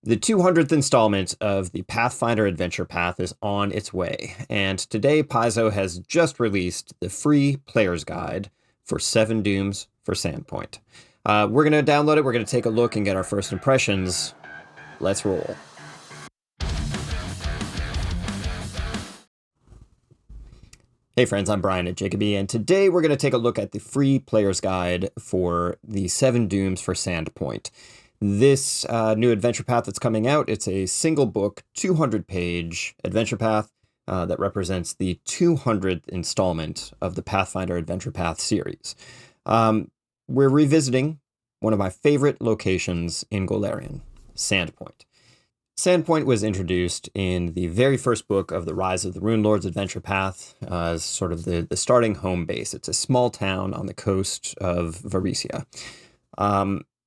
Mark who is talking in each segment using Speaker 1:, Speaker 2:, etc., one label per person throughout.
Speaker 1: The 200th installment of the Pathfinder Adventure Path is on its way, and today Paizo has just released the free player's guide for 7 Dooms for Sandpoint. We're going to download it, we're going to take a look and get our first impressions. Let's roll. Hey friends, I'm Brian at Jacoby, and today we're going to take a look at the free player's guide for the 7 Dooms for Sandpoint. This new adventure path that's coming out, it's a single book, 200-page adventure path that represents the 200th installment of the Pathfinder Adventure Path series. We're revisiting one of my favorite locations in Golarion, Sandpoint. Sandpoint was introduced in the very first book of the Rise of the Runelords Adventure Path as sort of the starting home base. It's a small town on the coast of Varisia.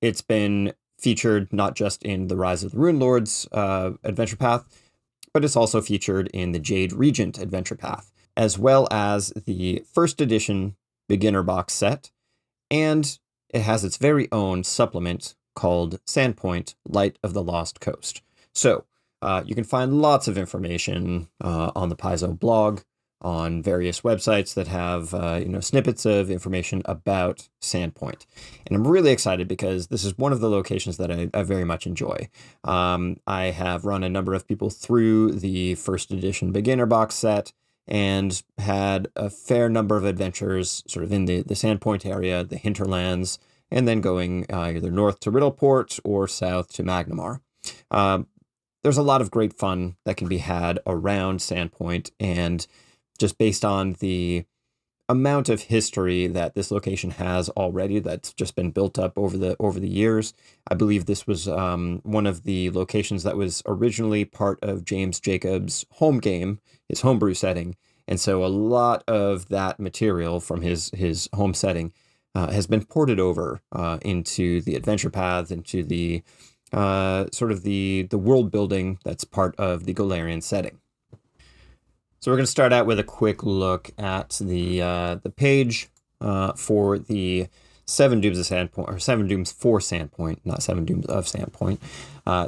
Speaker 1: It's been featured not just in the Rise of the Runelords Adventure Path, but it's also featured in the Jade Regent Adventure Path, as well as the first edition beginner box set, and it has its very own supplement called Sandpoint Light of the Lost Coast. So you can find lots of information on the Paizo blog, on various websites that have snippets of information about Sandpoint. And I'm really excited because this is one of the locations that I very much enjoy. I have run a number of people through the first edition beginner box set and had a fair number of adventures sort of in the Sandpoint area, the hinterlands, and then going either north to Riddleport or south to Magnamar. There's a lot of great fun that can be had around Sandpoint, and just based on the amount of history that this location has already that's just been built up over the years. I believe this was one of the locations that was originally part of James Jacobs' home game, his homebrew setting. And so a lot of that material from his home setting has been ported over into the adventure paths, into the sort of the world building that's part of the Golarion setting. So we're going to start out with a quick look at the page for the 7 Dooms of Sandpoint, or 7 Dooms for Sandpoint, not 7 Dooms of Sandpoint,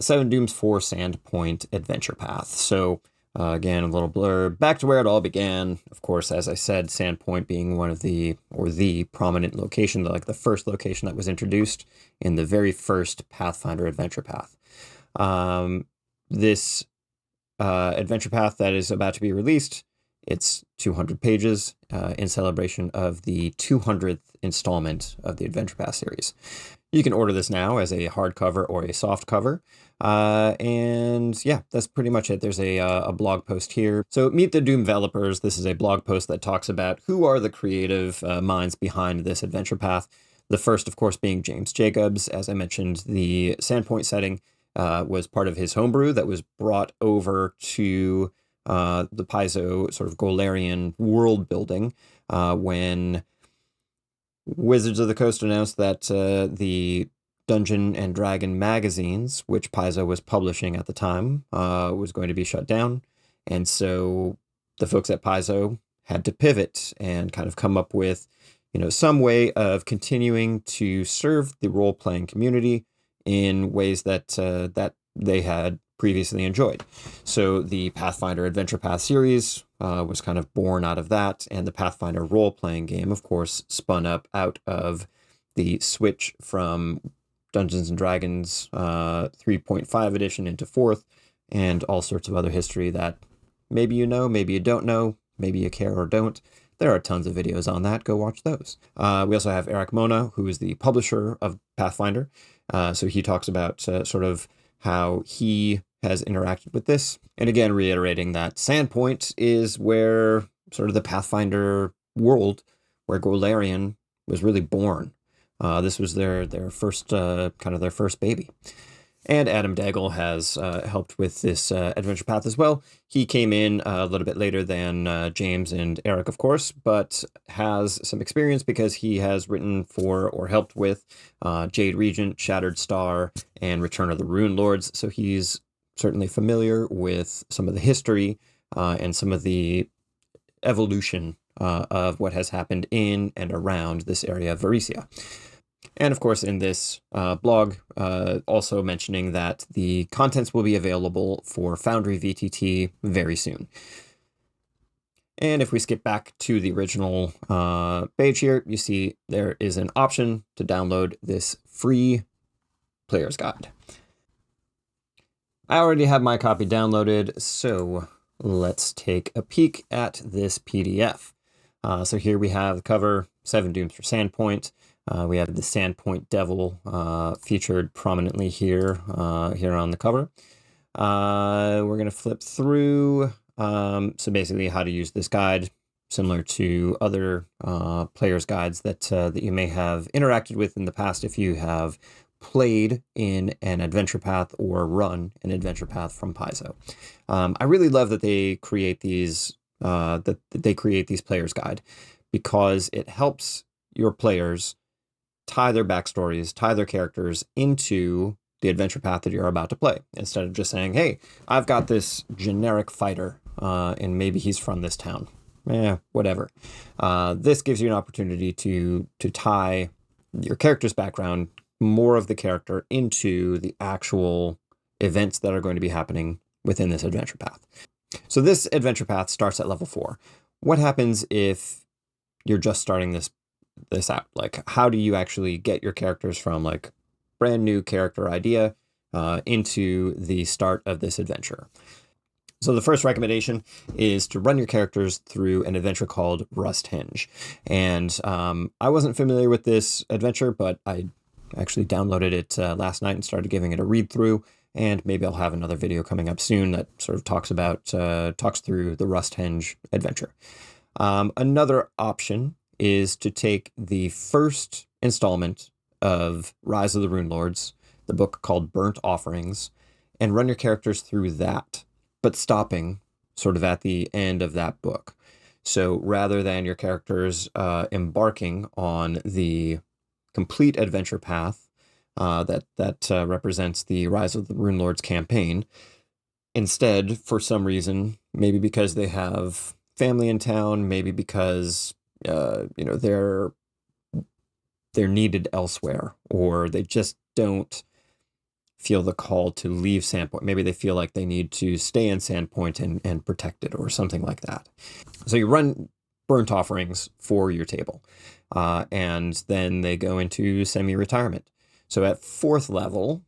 Speaker 1: 7 Dooms for Sandpoint Adventure Path. So again, a little blurb, back to where it all began. Of course, as I said, Sandpoint being one of the prominent location, like the first location that was introduced in the very first Pathfinder Adventure Path. This adventure path that is about to be released, it's 200 pages in celebration of the 200th installment of the Adventure Path series. You can order this now as a hardcover or a soft cover. And yeah, that's pretty much it. There's a blog post here. So meet the Doomvelopers. This is a blog post that talks about who are the creative minds behind this adventure path. The first, of course, being James Jacobs. As I mentioned, the Sandpoint setting was part of his homebrew that was brought over to the Paizo sort of Golarion world building when Wizards of the Coast announced that the Dungeon and Dragon magazines, which Paizo was publishing at the time, was going to be shut down. And so the folks at Paizo had to pivot and kind of come up with, some way of continuing to serve the role-playing community in ways that that they had previously enjoyed. So the Pathfinder Adventure Path series was kind of born out of that, and the Pathfinder role-playing game, of course, spun up out of the switch from Dungeons & Dragons 3.5 edition into 4th, and all sorts of other history that maybe you know, maybe you don't know, maybe you care or don't. There are tons of videos on that. Go watch those. We also have Eric Mona, who is the publisher of Pathfinder. So he talks about sort of how he has interacted with this. And again, reiterating that Sandpoint is where sort of the Pathfinder world, where Golarion was really born. This was their first, kind of their first baby. And Adam Daigle has helped with this adventure path as well. He came in a little bit later than James and Eric, of course, but has some experience because he has written for or helped with Jade Regent, Shattered Star, and Return of the Runelords. So he's certainly familiar with some of the history and some of the evolution of what has happened in and around this area of Varisia. And of course, in this blog, also mentioning that the contents will be available for Foundry VTT very soon. And if we skip back to the original page here, you see there is an option to download this free player's guide. I already have my copy downloaded, so let's take a peek at this PDF. So here we have the cover, 7 Dooms for Sandpoint. We have the Sandpoint Devil featured prominently here, here on the cover. We're going to flip through. So basically how to use this guide, similar to other players' guides that you may have interacted with in the past if you have played in an adventure path or run an adventure path from Paizo. I really love that they create these players' guide, because it helps your players tie their backstories, tie their characters into the adventure path that you're about to play, instead of just saying, hey, I've got this generic fighter and maybe he's from this town. Whatever. This gives you an opportunity to tie your character's background, more of the character, into the actual events that are going to be happening within this adventure path. So this adventure path starts at level 4. What happens if you're just starting this out? Like, how do you actually get your characters from like brand new character idea into the start of this adventure? So the first recommendation is to run your characters through an adventure called Rusthenge. And I wasn't familiar with this adventure, but I actually downloaded it last night and started giving it a read through. And maybe I'll have another video coming up soon that sort of talks through the Rusthenge adventure. Another option is to take the first installment of Rise of the Runelords, the book called Burnt Offerings, and run your characters through that, but stopping sort of at the end of that book. So rather than your characters embarking on the complete adventure path that represents the Rise of the Runelords campaign, instead, for some reason, maybe because they have family in town, maybe because they're needed elsewhere, or they just don't feel the call to leave Sandpoint. Maybe they feel like they need to stay in Sandpoint and protect it, or something like that. So you run Burnt Offerings for your table, and then they go into semi-retirement. So at 4th level,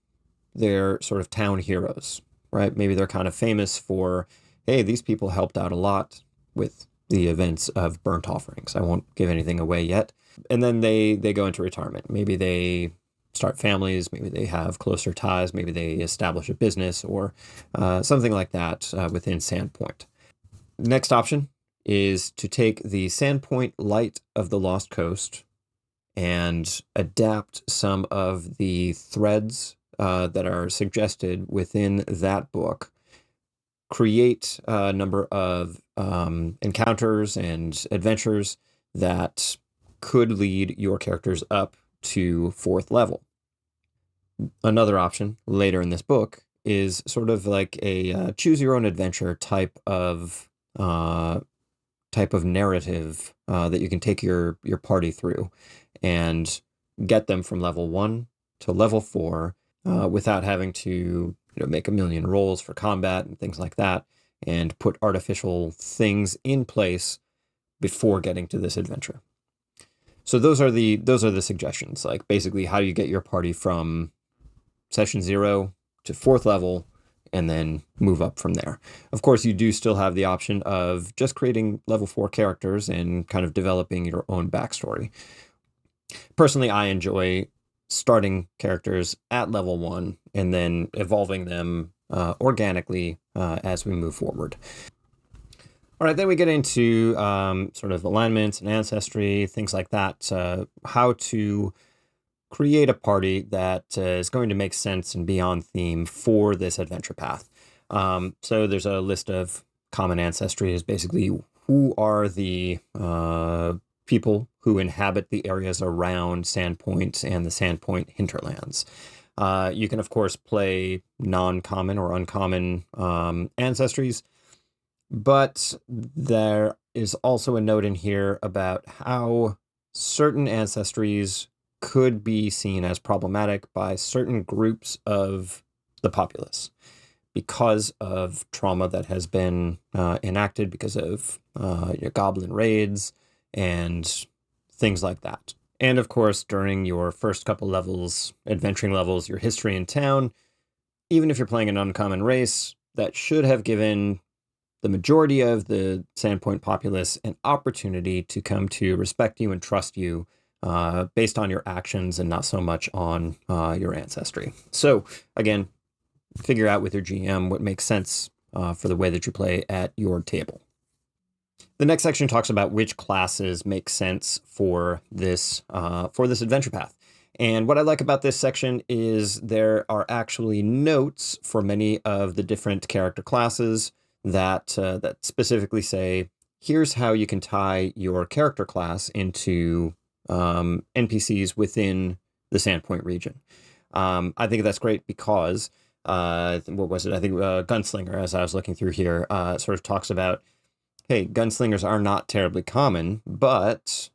Speaker 1: they're sort of town heroes, right? Maybe they're kind of famous for, hey, these people helped out a lot with the events of Burnt Offerings. I won't give anything away yet. And then they go into retirement. Maybe they start families, maybe they have closer ties, maybe they establish a business, or something like that within Sandpoint. Next option is to take the Sandpoint Light of the Lost Coast and adapt some of the threads that are suggested within that book, create a number of encounters and adventures that could lead your characters up to 4th level. Another option later in this book is sort of like a choose your own adventure type of narrative that you can take your party through and get them from level 1 to level 4 without having to make a million rolls for combat and things like that, and put artificial things in place before getting to this adventure. So those are the suggestions, like basically how you get your party from session 0 to 4th level and then move up from there. Of course, you do still have the option of just creating level 4 characters and kind of developing your own backstory. Personally, I enjoy starting characters at level 1 and then evolving them organically as we move forward. All right, then we get into sort of alignments and ancestry, things like that, how to create a party that is going to make sense and be on theme for this adventure path. So there's a list of common ancestries, basically who are the people who inhabit the areas around Sandpoint and the Sandpoint hinterlands. You can, of course, play non-common or uncommon ancestries, but there is also a note in here about how certain ancestries could be seen as problematic by certain groups of the populace because of trauma that has been enacted because of your goblin raids and things like that. And of course, during your first couple levels, adventuring levels, your history in town, even if you're playing an uncommon race, that should have given the majority of the Sandpoint populace an opportunity to come to respect you and trust you based on your actions and not so much on your ancestry. So again, figure out with your GM what makes sense for the way that you play at your table. The next section talks about which classes make sense for this adventure path. And what I like about this section is there are actually notes for many of the different character classes that specifically say, here's how you can tie your character class into NPCs within the Sandpoint region. I think that's great because, what was it? I think Gunslinger, as I was looking through here, sort of talks about, hey, gunslingers are not terribly common, but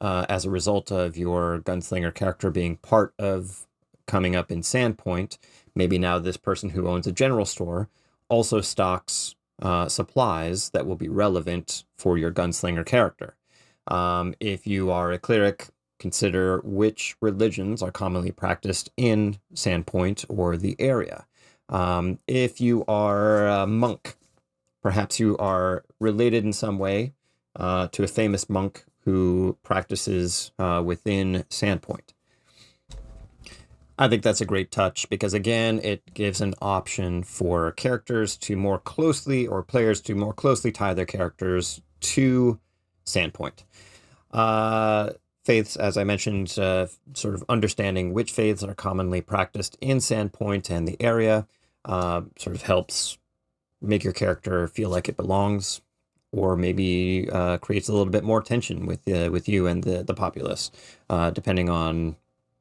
Speaker 1: as a result of your gunslinger character being part of coming up in Sandpoint, maybe now this person who owns a general store also stocks supplies that will be relevant for your gunslinger character. If you are a cleric, consider which religions are commonly practiced in Sandpoint or the area. If you are a monk, perhaps you are related in some way to a famous monk who practices within Sandpoint. I think that's a great touch because, again, it gives an option for characters to more closely, or players to more closely tie their characters to Sandpoint. Faiths, as I mentioned, sort of understanding which faiths are commonly practiced in Sandpoint and the area sort of helps make your character feel like it belongs, or maybe creates a little bit more tension with you and the populace, depending on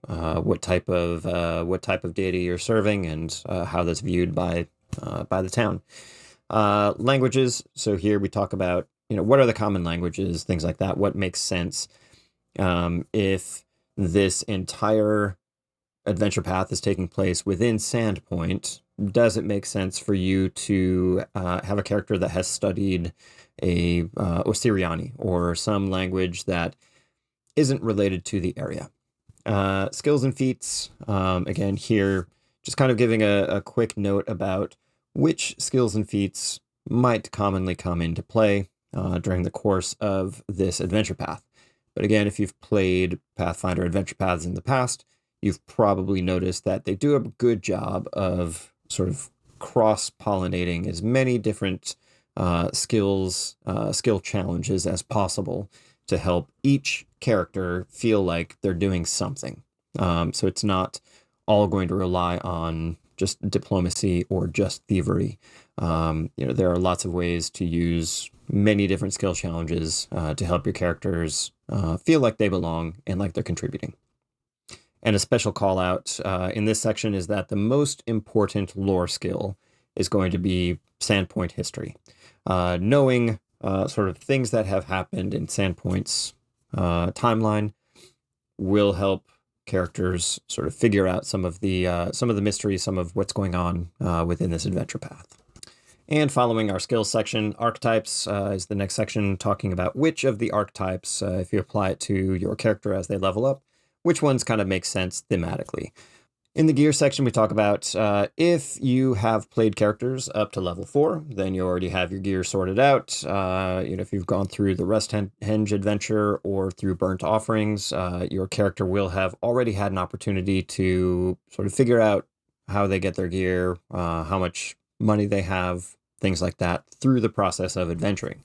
Speaker 1: what type of deity you're serving and how that's viewed by the town. Languages. So here we talk about, what are the common languages, things like that. What makes sense if this entire adventure path is taking place within Sandpoint? Does it make sense for you to have a character that has studied a Osiriani or some language that isn't related to the area? Skills and feats, again, here, just kind of giving a quick note about which skills and feats might commonly come into play during the course of this adventure path. But again, if you've played Pathfinder adventure paths in the past, you've probably noticed that they do a good job of sort of cross-pollinating as many different skill challenges as possible to help each character feel like they're doing something. So it's not all going to rely on just diplomacy or just thievery. There are lots of ways to use many different skill challenges to help your characters feel like they belong and like they're contributing. And a special call out in this section is that the most important lore skill is going to be Sandpoint history. Knowing sort of things that have happened in Sandpoint's timeline will help characters sort of figure out some of the mysteries, some of what's going on within this adventure path. And following our skills section, archetypes is the next section, talking about which of the archetypes, if you apply it to your character as they level up, which ones kind of make sense thematically. In the gear section, we talk about if you have played characters up to level 4, then you already have your gear sorted out. If you've gone through the Rest Henge adventure or through Burnt Offerings, your character will have already had an opportunity to sort of figure out how they get their gear, how much money they have, things like that, through the process of adventuring.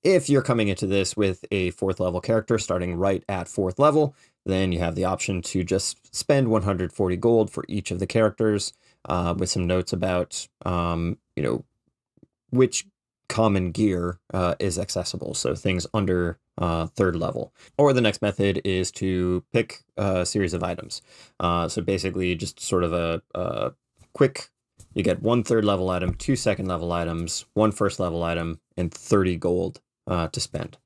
Speaker 1: If you're coming into this with a 4th level character starting right at 4th level, then you have the option to just spend 140 gold for each of the characters, with some notes about, which common gear is accessible. So things under 3rd level. Or the next method is to pick a series of items. So basically just sort of a quick, you get 1 3rd level item, 2 2nd level items, 1 1st level item, and 30 gold to spend.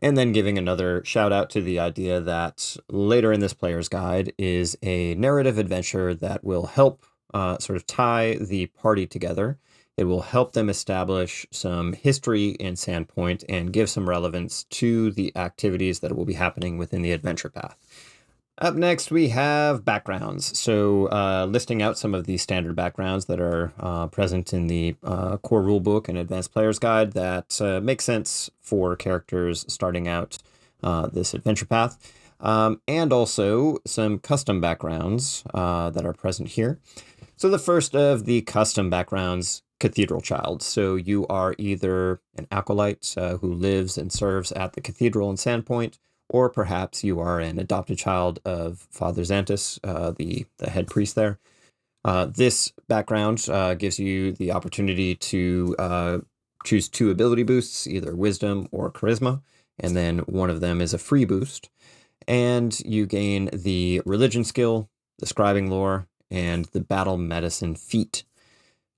Speaker 1: And then giving another shout out to the idea that later in this player's guide is a narrative adventure that will help sort of tie the party together. It will help them establish some history in Sandpoint and give some relevance to the activities that will be happening within the adventure path. Up next, we have backgrounds. So listing out some of the standard backgrounds that are present in the core rulebook and advanced player's guide that make sense for characters starting out this adventure path. And also some custom backgrounds that are present here. So the first of the custom backgrounds, Cathedral Child. So you are either an acolyte who lives and serves at the cathedral in Sandpoint, or perhaps you are an adopted child of Father Xantus, the head priest there. This background gives you the opportunity to choose 2 ability boosts, either Wisdom or Charisma, and then one of them is a free boost. And you gain the Religion skill, the Scribing lore, and the Battle Medicine feat.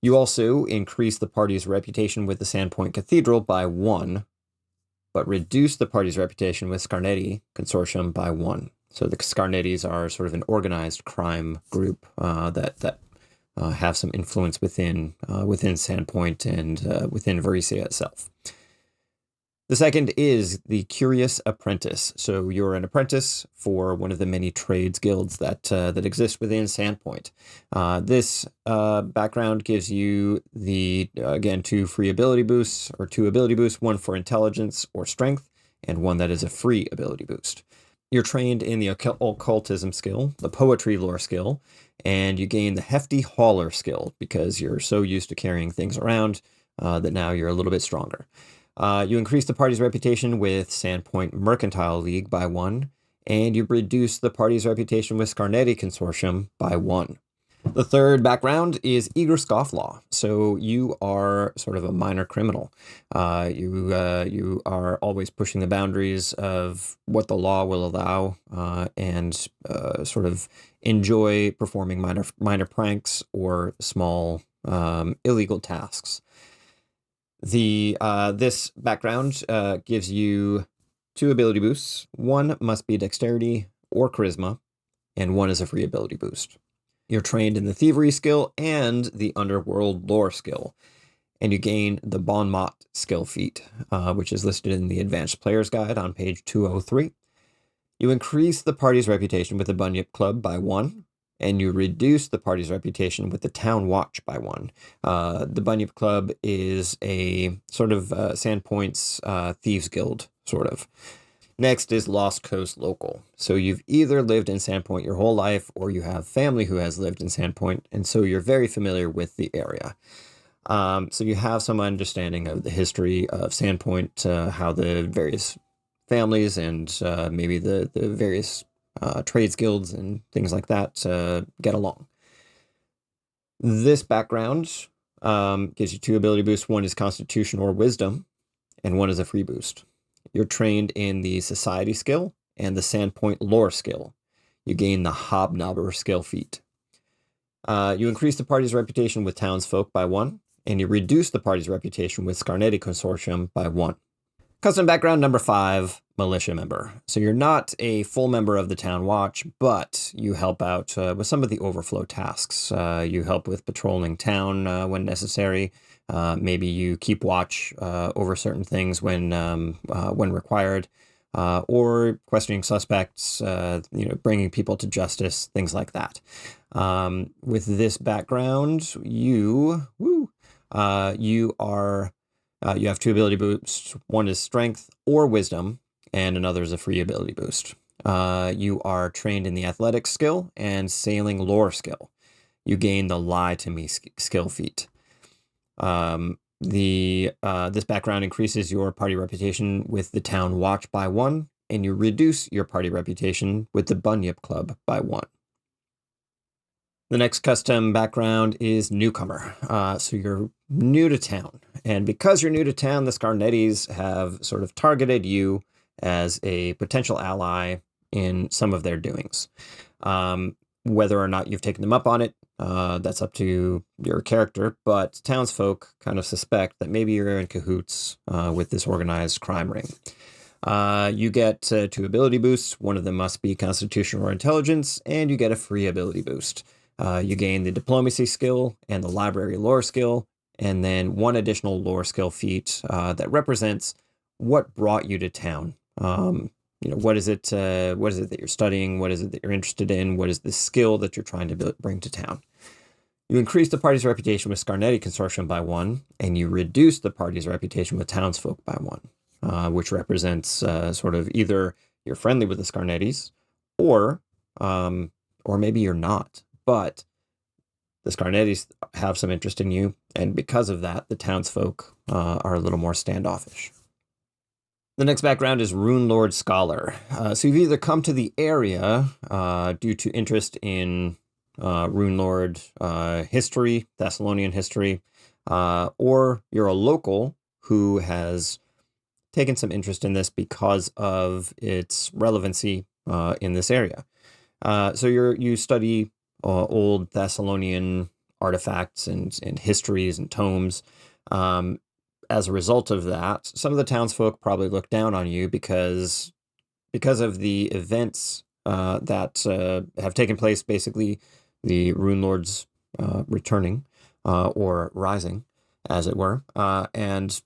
Speaker 1: You also increase the party's reputation with the Sandpoint Cathedral by 1, but reduce the party's reputation with Scarnetti Consortium by 1. So the Scarnettis are sort of an organized crime group that have some influence within Sandpoint and within Varesia itself. The second is the Curious Apprentice. So you're an apprentice for one of the many trades guilds that exist within Sandpoint. This background gives you again 2 free ability boosts, or 2 ability boosts, one for intelligence or strength, and one that is a free ability boost. You're trained in the occultism skill, the poetry lore skill, and you gain the hefty hauler skill because you're so used to carrying things around that now you're a little bit stronger. You increase the party's reputation with Sandpoint Mercantile League by 1, and you reduce the party's reputation with Scarnetti Consortium by 1. The third background is Eager Scofflaw. So you are sort of a minor criminal. You are always pushing the boundaries of what the law will allow, and sort of enjoy performing minor pranks or small illegal tasks. This background gives you 2 ability boosts. One must be dexterity or charisma, and one is a free ability boost. You're trained in the thievery skill and the underworld lore skill, and you gain the Bon Mot skill feat, which is listed in the advanced player's guide on page 203. You increase the party's reputation with the Bunyip Club by 1, and you reduce the party's reputation with the Town Watch by 1. The Bunyip Club is a sort of Sandpoint's Thieves Guild, sort of. Next is Lost Coast Local. So you've either lived in Sandpoint your whole life, or you have family who has lived in Sandpoint, and so you're very familiar with the area. So you have some understanding of the history of Sandpoint, how the various families and maybe the various trades guilds and things like that get along. This background gives you 2 ability boosts. One is Constitution or Wisdom, and one is a free boost. You're trained in the Society skill and the Sandpoint lore skill. You gain the Hobnobber skill feat. You increase the party's reputation with townsfolk by 1, and you reduce the party's reputation with Scarnetti Consortium by 1. Custom background number 5, militia member. So you're not a full member of the Town Watch, but you help out with some of the overflow tasks. You help with patrolling town when necessary. Maybe you keep watch over certain things when required, or questioning suspects, bringing people to justice, things like that. With this background, you have 2 ability boosts. One is strength or wisdom, and another is a free ability boost. You are trained in the athletics skill and sailing lore skill. You gain the Lie to Me skill feat. This background increases your party reputation with the Town Watch by 1, and you reduce your party reputation with the Bunyip Club by 1. The next custom background is Newcomer. So you're new to town, and because you're new to town, the Scarnettis have sort of targeted you as a potential ally in some of their doings. Whether or not you've taken them up on it, that's up to your character, but townsfolk kind of suspect that maybe you're in cahoots with this organized crime ring. You get 2 ability boosts. One of them must be Constitution or Intelligence, and you get a free ability boost. You gain the Diplomacy skill and the Library Lore skill, and then 1 additional lore skill feat that represents what brought you to town. What is it that you're studying? What is it that you're interested in? What is the skill that you're trying to bring to town? You increase the party's reputation with Scarnetti Consortium by 1, and you reduce the party's reputation with townsfolk by 1, which represents sort of either you're friendly with the Scarnettis, or maybe you're not. But the Scarnettis have some interest in you, and because of that, the townsfolk are a little more standoffish. The next background is Rune Lord Scholar. So you've either come to the area due to interest in Rune Lord history, Thessalonian history, or you're a local who has taken some interest in this because of its relevancy in this area. So you study old Thessalonian artifacts and histories and tomes. As a result of that, some of the townsfolk probably look down on you because of the events that have taken place, basically the Rune Lords returning or rising, as it were, and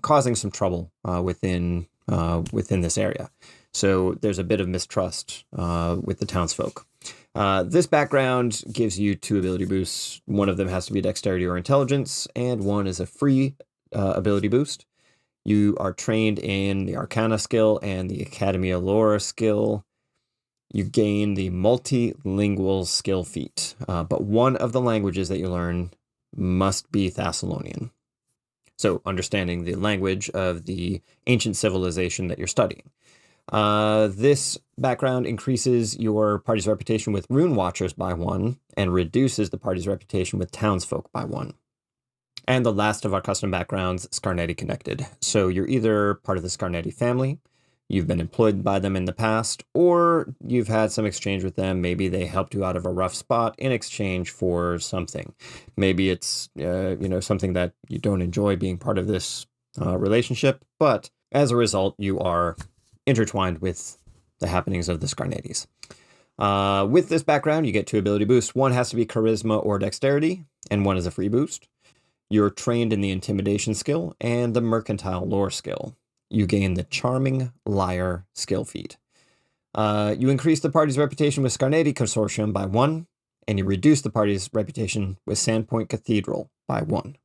Speaker 1: causing some trouble within this area. So there's a bit of mistrust with the townsfolk. This background gives you 2 ability boosts. One of them has to be Dexterity or Intelligence, and 1 is a free ability boost. You are trained in the Arcana skill and the Academy of Lore skill. You gain the multilingual skill feat, but one of the languages that you learn must be Thessalonian. So understanding the language of the ancient civilization that you're studying. This background increases your party's reputation with Rune Watchers by 1 and reduces the party's reputation with townsfolk by 1. And the last of our custom backgrounds, Scarnetti Connected. So you're either part of the Scarnetti family, you've been employed by them in the past, or you've had some exchange with them. Maybe they helped you out of a rough spot in exchange for something. Maybe it's something that you don't enjoy being part of this relationship, but as a result, you are intertwined with the happenings of the Scarnettis. With this background, you get 2 ability boosts. 1 has to be Charisma or Dexterity, and 1 is a free boost. You're trained in the Intimidation skill and the Mercantile Lore skill. You gain the Charming Liar skill feat. You increase the party's reputation with Scarnetti Consortium by 1, and you reduce the party's reputation with Sandpoint Cathedral by 1.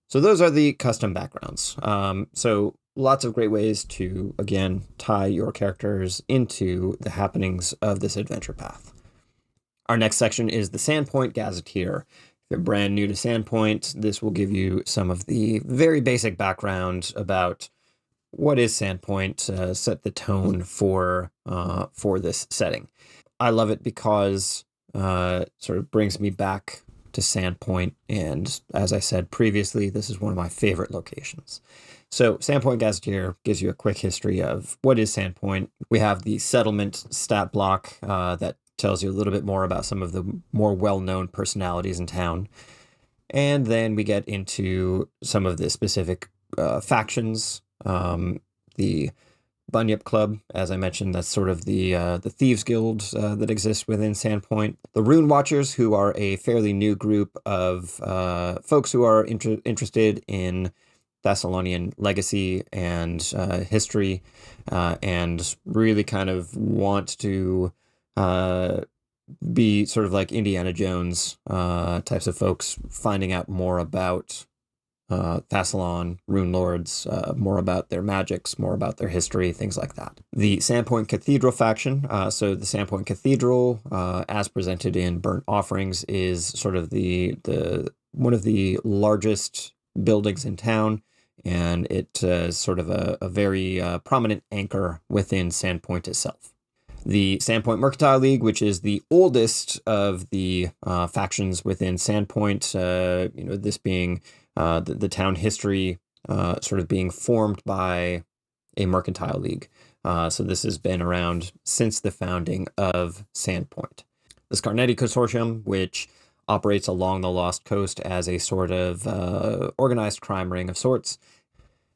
Speaker 1: So those are the custom backgrounds. So lots of great ways to, again, tie your characters into the happenings of this adventure path. Our next section is the Sandpoint Gazeteer. If you're brand new to Sandpoint, this will give you some of the very basic background about what is Sandpoint, set the tone for this setting. I love it because sort of brings me back to Sandpoint, and as I said previously, this is one of my favorite locations. So Sandpoint Gazeteer gives you a quick history of what is Sandpoint. We have the settlement stat block that tells you a little bit more about some of the more well-known personalities in town. And then we get into some of the specific factions. The Bunyip Club, as I mentioned, that's sort of the Thieves Guild that exists within Sandpoint. The Rune Watchers, who are a fairly new group of folks who are interested in Thessalonian legacy and history, and really kind of want to be sort of like Indiana Jones types of folks, finding out more about Thassalon, Rune Lords, more about their magics, more about their history, things like that. The Sandpoint Cathedral faction, so the Sandpoint Cathedral, as presented in Burnt Offerings, is sort of the one of the largest buildings in town, and it is sort of a very prominent anchor within Sandpoint itself. The Sandpoint Mercantile League, which is the oldest of the factions within Sandpoint, this being the town history sort of being formed by a mercantile league. So this has been around since the founding of Sandpoint. The Scarnetti Consortium, which operates along the Lost Coast as a sort of organized crime ring of sorts.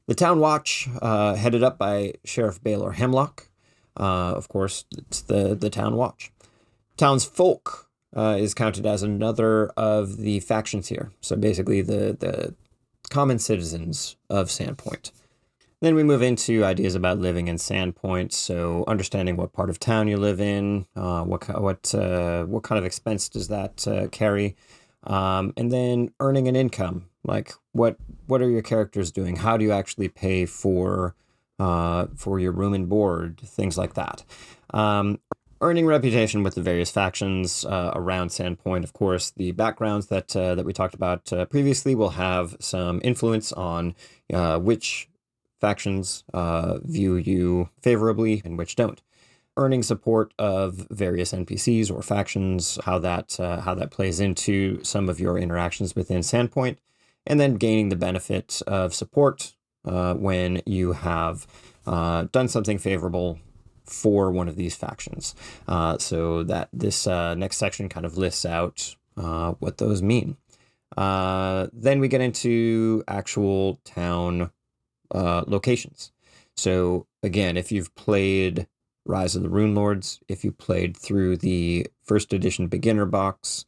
Speaker 1: The Town Watch, headed up by Sheriff Baylor Hemlock. Of course, it's the Town Watch. Townsfolk is counted as another of the factions here. So basically the common citizens of Sandpoint. Then we move into ideas about living in Sandpoint. So understanding what part of town you live in, what kind of expense does that carry, and then earning an income. Like what are your characters doing? How do you actually pay for your room and board? Things like that. Earning reputation with the various factions around Sandpoint. Of course, the backgrounds that we talked about previously will have some influence on which factions view you favorably and which don't. Earning support of various NPCs or factions, how that plays into some of your interactions within Sandpoint, and then gaining the benefit of support when you have done something favorable for one of these factions. So that this next section kind of lists out what those mean. Then we get into actual town locations. So again, if you've played Rise of the Rune Lords, if you played through the first edition beginner box,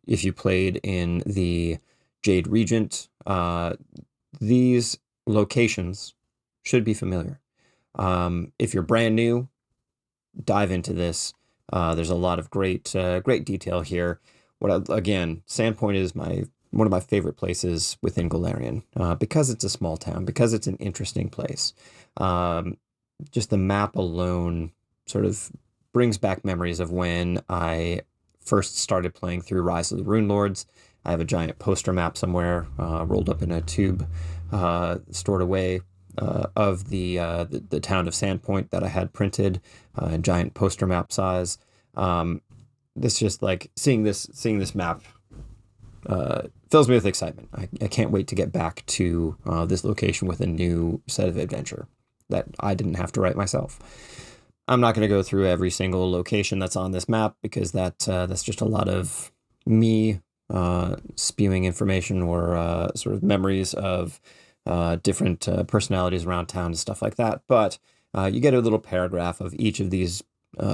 Speaker 1: if you played in the Jade Regent, these locations should be familiar. If you're brand new, dive into this. There's a lot of great detail here. Again, Sandpoint is one of my favorite places within Golarion, because it's a small town, because it's an interesting place. Just the map alone sort of brings back memories of when I first started playing through Rise of the Rune Lords. I have a giant poster map somewhere, rolled up in a tube, stored away, of the town of Sandpoint that I had printed, giant poster map size. This just like seeing this map fills me with excitement. I can't wait to get back to this location with a new set of adventure that I didn't have to write myself. I'm not going to go through every single location that's on this map because that's just a lot of me spewing information or sort of memories of different personalities around town and stuff like that. But you get a little paragraph of each of these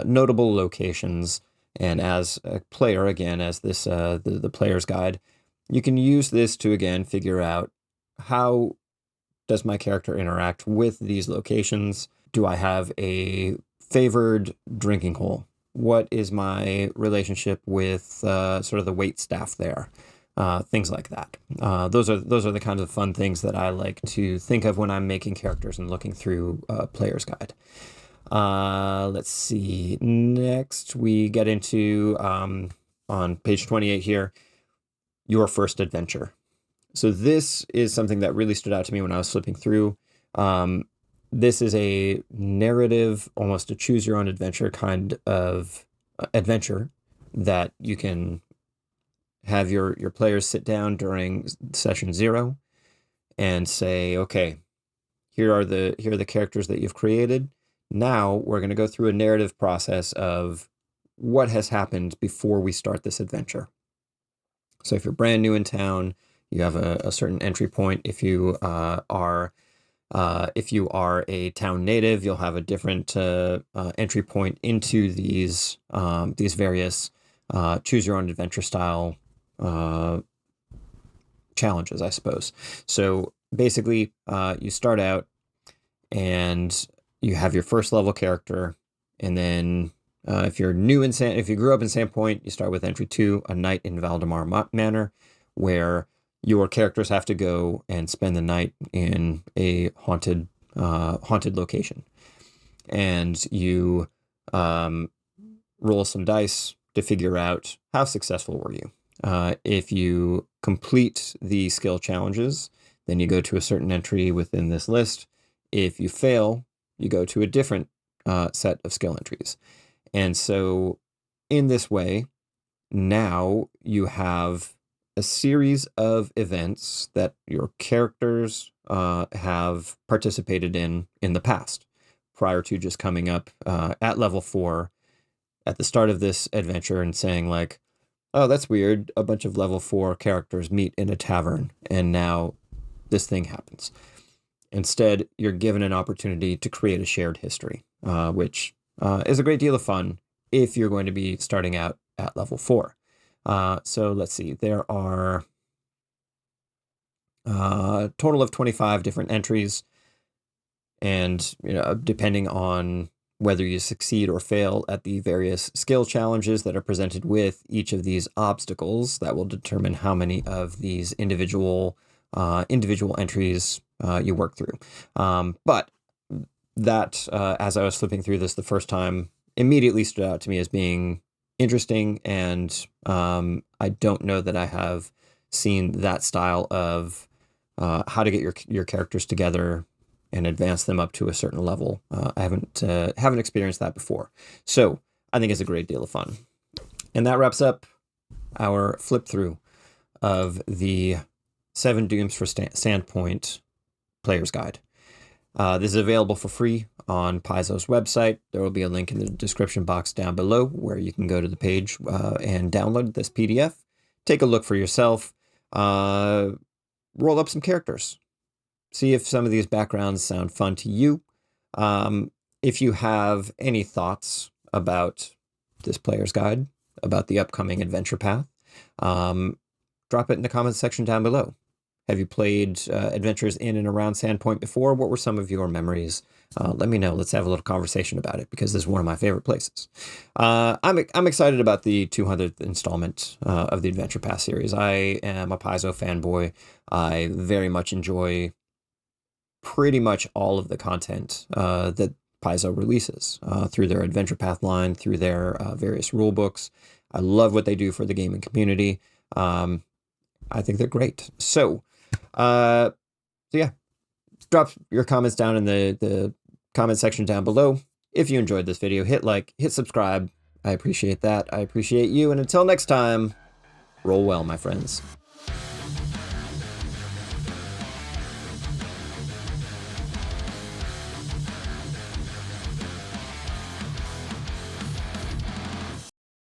Speaker 1: notable locations. And as a player, again, as this the player's guide, you can use this to, again, figure out how does my character interact with these locations? Do I have a favored drinking hole? What is my relationship with sort of the wait staff there? Things like that. Those are the kinds of fun things that I like to think of when I'm making characters and looking through a player's guide. Let's see. Next, we get into, on page 28 here, your first adventure. So this is something that really stood out to me when I was flipping through. This is a narrative, almost a choose your own adventure kind of adventure that you can have your players sit down during session 0 and say, okay, here are the characters that you've created. Now we're going to go through a narrative process of what has happened before we start this adventure. So if you're brand new in town, you have a certain entry point. If you are a town native, you'll have a different entry point into these various choose your own adventure style challenges, I suppose. So basically, you start out and you have your first level character, and then if you grew up in Sandpoint, you start with entry 2, a night in Valdemar Manor, where your characters have to go and spend the night in a haunted location, and you roll some dice to figure out how successful were you. If you complete the skill challenges, then you go to a certain entry within this list. If you fail, you go to a different set of skill entries. And so in this way, now you have a series of events that your characters have participated in the past, prior to just coming up at level 4 at the start of this adventure and saying like, oh, that's weird. A bunch of level 4 characters meet in a tavern, and now this thing happens. Instead, you're given an opportunity to create a shared history, which is a great deal of fun if you're going to be starting out at level 4. So let's see, there are a total of 25 different entries, and depending on whether you succeed or fail at the various skill challenges that are presented with each of these obstacles, that will determine how many of these individual entries you work through. But that, as I was flipping through this the first time, immediately stood out to me as being interesting, and I don't know that I have seen that style of how to get your characters together and advance them up to a certain level. I haven't experienced that before. So I think it's a great deal of fun. And that wraps up our flip through of the 7 Dooms for Sandpoint Player's Guide. This is available for free on Paizo's website. There will be a link in the description box down below where you can go to the page and download this PDF. Take a look for yourself. Roll up some characters. See if some of these backgrounds sound fun to you. If you have any thoughts about this player's guide, about the upcoming adventure path, drop it in the comments section down below. Have you played adventures in and around Sandpoint before? What were some of your memories? Let me know. Let's have a little conversation about it, because this is one of my favorite places. I'm excited about the 200th installment of the Adventure Path series. I am a Paizo fanboy. I very much enjoy pretty much all of the content that Paizo releases through their Adventure Path line, through their various rule books. I love what they do for the gaming community. I think they're great. So yeah, drop your comments down in the comment section down below. If you enjoyed this video, hit like, hit subscribe. I appreciate that. I appreciate you. And until next time, roll well, my friends.